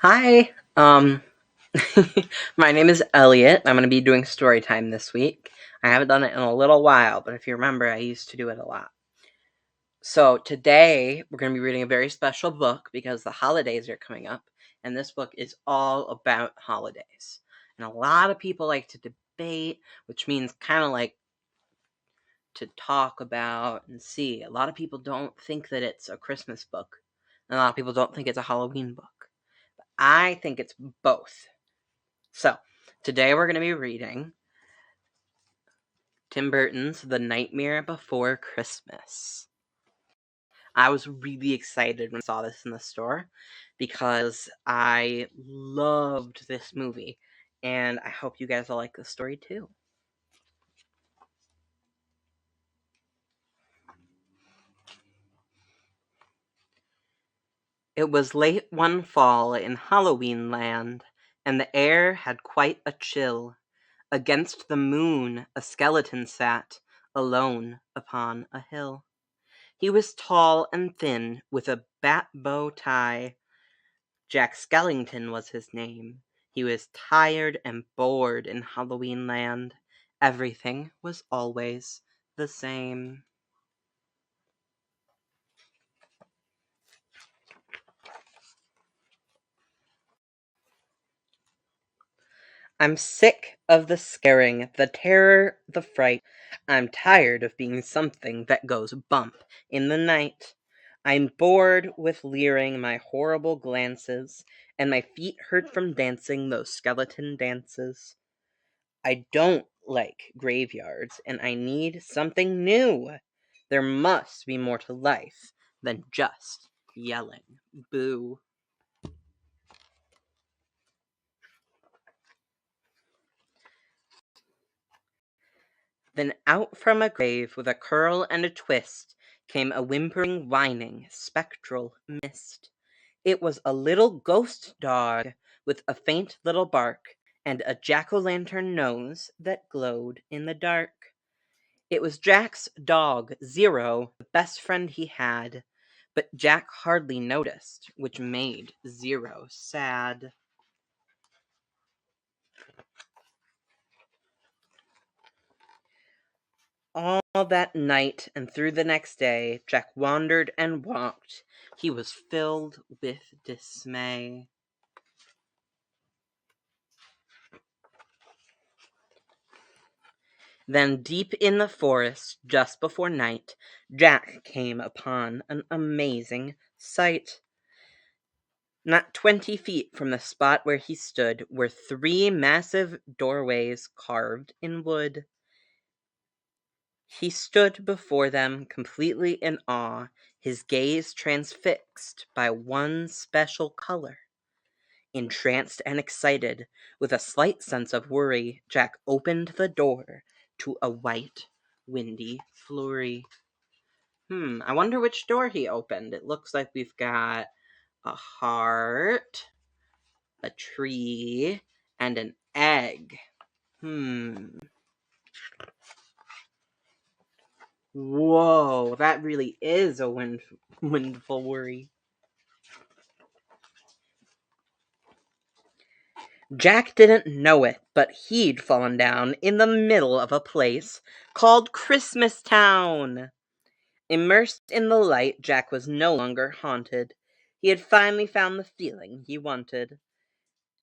Hi. My name is Elliott. I'm going to be doing story time this week. I haven't done it in a little while, but if you remember, I used to do it a lot. So today, we're going to be reading a very special book because the holidays are coming up, and this book is all about holidays. And a lot of people like to debate, which means kind of like to talk about and see. A lot of people don't think that it's a Christmas book, and a lot of people don't think it's a Halloween book. I think it's both. So, today we're going to be reading Tim Burton's The Nightmare Before Christmas. I was really excited when I saw this in the store because I loved this movie, and I hope you guys will like the story too. It was late one fall in Halloween land, and the air had quite a chill. Against the moon a skeleton sat, alone upon a hill. He was tall and thin, with a bat bow tie. Jack Skellington was his name. He was tired and bored in Halloween land. Everything was always the same. I'm sick of the scaring, the terror, the fright. I'm tired of being something that goes bump in the night. I'm bored with leering my horrible glances, and my feet hurt from dancing those skeleton dances. I don't like graveyards, and I need something new. There must be more to life than just yelling boo. Then out from a grave with a curl and a twist came a whimpering, whining, spectral mist. It was a little ghost dog with a faint little bark and a jack-o'-lantern nose that glowed in the dark. It was Jack's dog, Zero, the best friend he had, but Jack hardly noticed, which made Zero sad. All that night and through the next day, Jack wandered and walked. He was filled with dismay. Then deep in the forest, just before night, Jack came upon an amazing sight. Not 20 feet from the spot where he stood were 3 massive doorways carved in wood. He stood before them completely in awe, his gaze transfixed by one special color. Entranced and excited, with a slight sense of worry, Jack opened the door to a white, windy flurry. I wonder which door he opened. It looks like we've got a heart, a tree, and an egg. Whoa, that really is a windful worry. Jack didn't know it, but he'd fallen down in the middle of a place called Christmas Town. Immersed in the light, Jack was no longer haunted. He had finally found the feeling he wanted.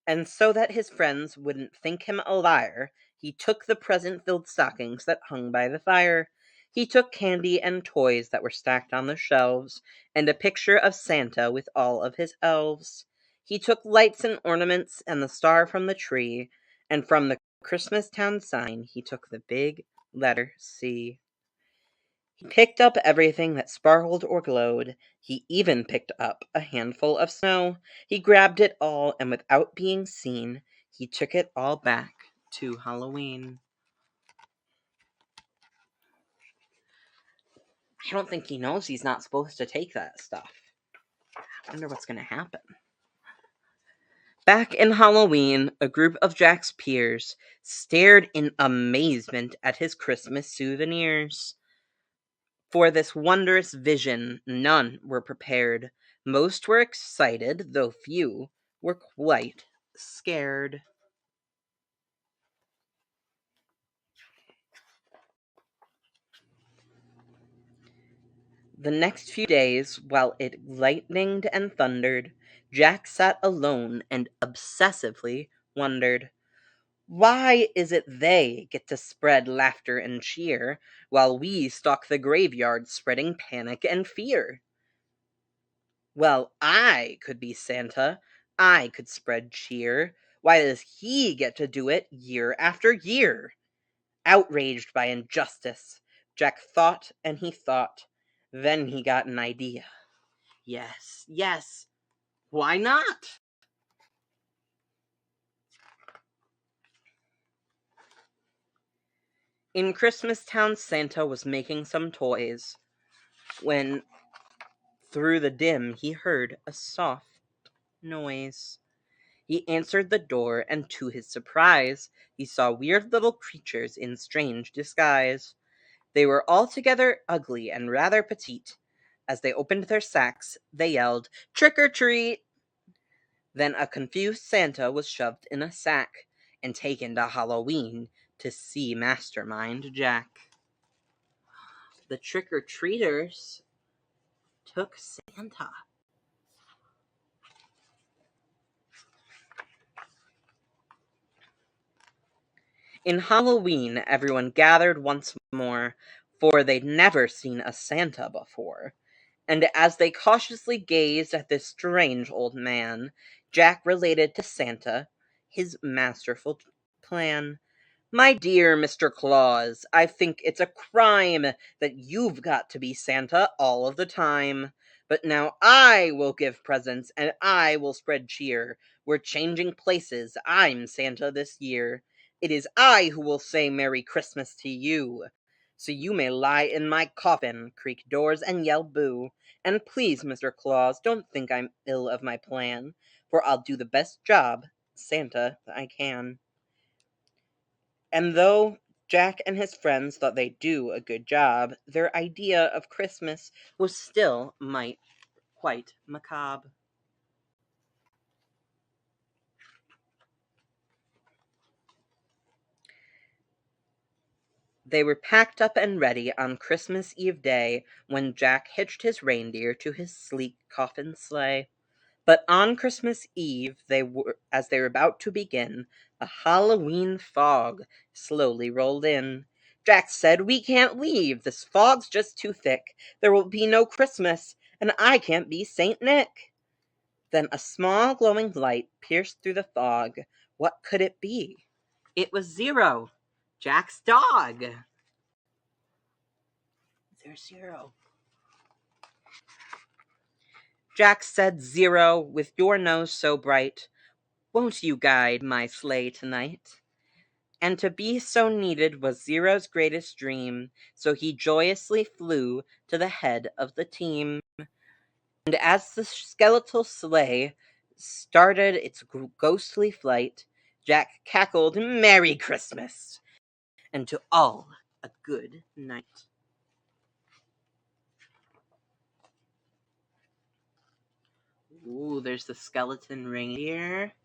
And so that his friends wouldn't think him a liar, he took the present-filled stockings that hung by the fire. He took candy and toys that were stacked on the shelves, and a picture of Santa with all of his elves. He took lights and ornaments and the star from the tree, and from the Christmas Town sign he took the big letter C. He picked up everything that sparkled or glowed. He even picked up a handful of snow. He grabbed it all, and without being seen, he took it all back to Halloween. I don't think he knows he's not supposed to take that stuff. I wonder what's going to happen. Back in Halloween, a group of Jack's peers stared in amazement at his Christmas souvenirs. For this wondrous vision, none were prepared. Most were excited, though few were quite scared. The next few days, while it lightened and thundered, Jack sat alone and obsessively wondered, why is it they get to spread laughter and cheer, while we stalk the graveyard spreading panic and fear? Well, I could be Santa. I could spread cheer. Why does he get to do it year after year? Outraged by injustice, Jack thought and he thought. Then he got an idea. Yes, why not? In Christmas Town, Santa was making some toys when, through the dim, he heard a soft noise. He answered the door, and to his surprise, he saw weird little creatures in strange disguise. They were altogether ugly and rather petite. As they opened their sacks, they yelled, "Trick or treat!" Then a confused Santa was shoved in a sack and taken to Halloween to see Mastermind Jack. The trick-or-treaters took Santa. In Halloween, everyone gathered once more, for they'd never seen a Santa before. And as they cautiously gazed at this strange old man, Jack related to Santa his masterful plan. "My dear Mr. Claus, I think it's a crime that you've got to be Santa all of the time. But now I will give presents and I will spread cheer. We're changing places. I'm Santa this year. It is I who will say Merry Christmas to you. So you may lie in my coffin, creak doors, and yell boo. And please, Mr. Claus, don't think I'm ill of my plan, for I'll do the best job, Santa, I can." And though Jack and his friends thought they'd do a good job, their idea of Christmas was still quite macabre. They were packed up and ready on Christmas Eve day when Jack hitched his reindeer to his sleek coffin sleigh. But on Christmas Eve, as they were about to begin, a Halloween fog slowly rolled in. Jack said, "We can't leave. This fog's just too thick. There will be no Christmas, and I can't be Saint Nick." Then a small glowing light pierced through the fog. What could it be? It was Zero, Jack's dog. There's Zero. Jack said, "Zero, with your nose so bright, won't you guide my sleigh tonight?" And to be so needed was Zero's greatest dream, so he joyously flew to the head of the team. And as the skeletal sleigh started its ghostly flight, Jack cackled, "Merry Christmas!" and to all a good night. Ooh, there's the skeleton reindeer.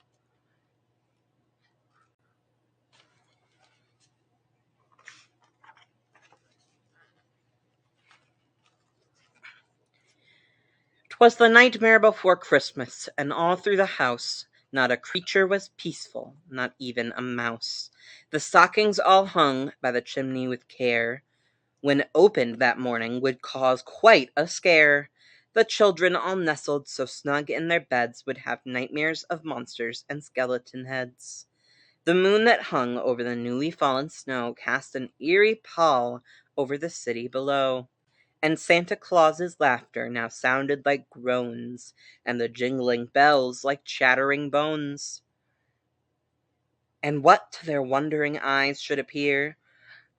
'Twas the nightmare before Christmas, and all through the house not a creature was peaceful, not even a mouse. The stockings all hung by the chimney with care, when opened that morning would cause quite a scare. The children all nestled so snug in their beds would have nightmares of monsters and skeleton heads. The moon that hung over the newly fallen snow cast an eerie pall over the city below. And Santa Claus's laughter now sounded like groans, and the jingling bells like chattering bones. And what to their wondering eyes should appear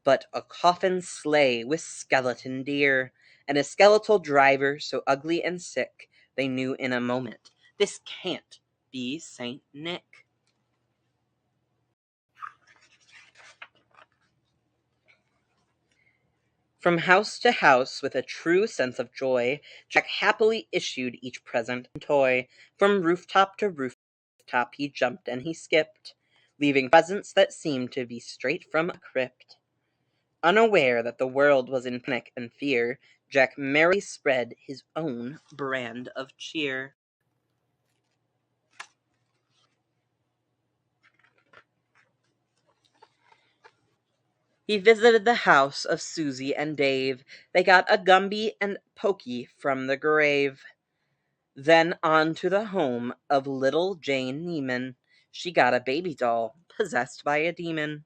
but a coffin sleigh with skeleton deer, and a skeletal driver so ugly and sick they knew in a moment, this can't be Saint Nick. From house to house, with a true sense of joy, Jack happily issued each present and toy. From rooftop to rooftop rooftop he jumped and he skipped, leaving presents that seemed to be straight from a crypt. Unaware that the world was in panic and fear, Jack merrily spread his own brand of cheer. He visited the house of Susie and Dave. They got a Gumby and Pokey from the grave. Then on to the home of little Jane Neiman. She got a baby doll possessed by a demon.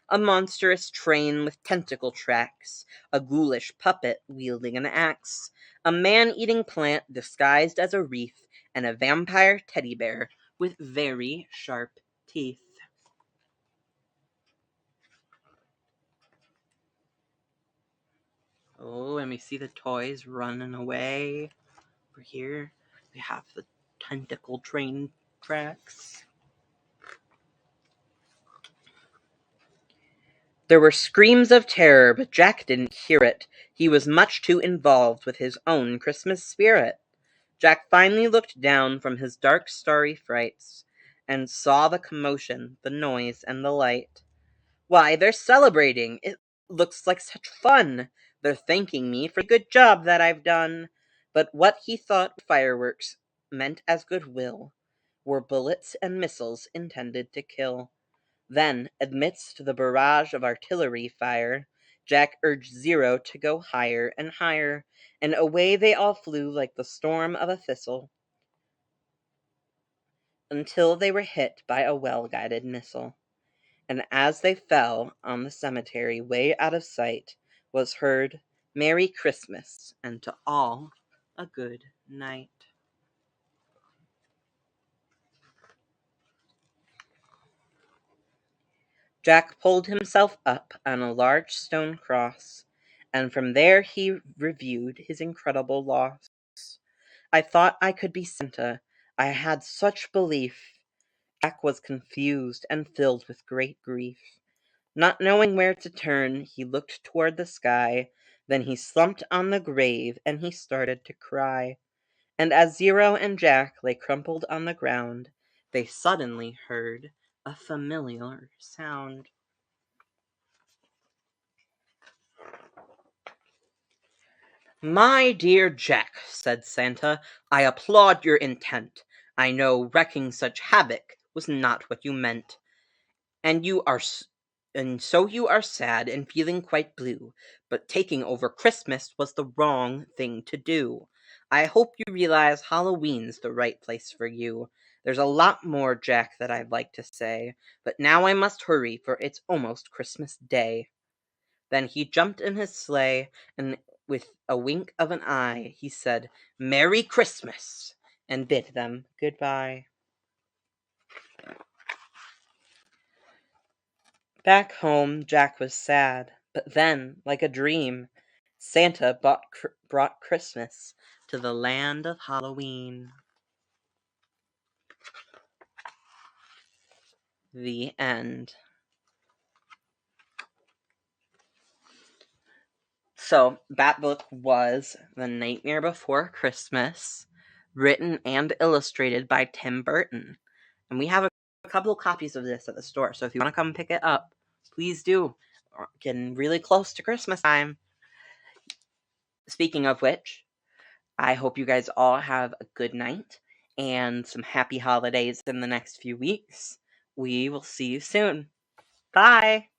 A monstrous train with tentacle tracks, a ghoulish puppet wielding an axe, a man-eating plant disguised as a wreath, and a vampire teddy bear with very sharp teeth. Oh, and we see the toys running away. Over here, we have the tentacle train tracks. There were screams of terror, but Jack didn't hear it. He was much too involved with his own Christmas spirit. Jack finally looked down from his dark, starry frights and saw the commotion, the noise, and the light. Why, they're celebrating! It looks like such fun! They're thanking me for the good job that I've done. But what he thought fireworks meant as goodwill were bullets and missiles intended to kill. Then, amidst the barrage of artillery fire, Jack urged Zero to go higher and higher, and away they all flew like the storm of a thistle, until they were hit by a well-guided missile. And as they fell on the cemetery way out of sight, was heard, "Merry Christmas, and to all a good night." Jack pulled himself up on a large stone cross, and from there he reviewed his incredible loss. "I thought I could be Santa. I had such belief." Jack was confused and filled with great grief. Not knowing where to turn, he looked toward the sky, then he slumped on the grave and he started to cry. And as Zero and Jack lay crumpled on the ground, they suddenly heard a familiar sound. "My dear Jack," said Santa, "I applaud your intent. I know wrecking such havoc was not what you meant. And so you are sad and feeling quite blue, but taking over Christmas was the wrong thing to do. I hope you realize Halloween's the right place for you. There's a lot more, Jack, that I'd like to say, but now I must hurry, for it's almost Christmas Day." Then he jumped in his sleigh, and with a wink of an eye, he said, "Merry Christmas," and bid them goodbye. Back home, Jack was sad, but then, like a dream, Santa brought Christmas to the land of Halloween. The end. So, that book was The Nightmare Before Christmas, written and illustrated by Tim Burton. And we have a couple copies of this at the store, so if you want to come pick it up, please do. We're getting really close to Christmas time. Speaking of which, I hope you guys all have a good night and some happy holidays in the next few weeks. We will see you soon. Bye!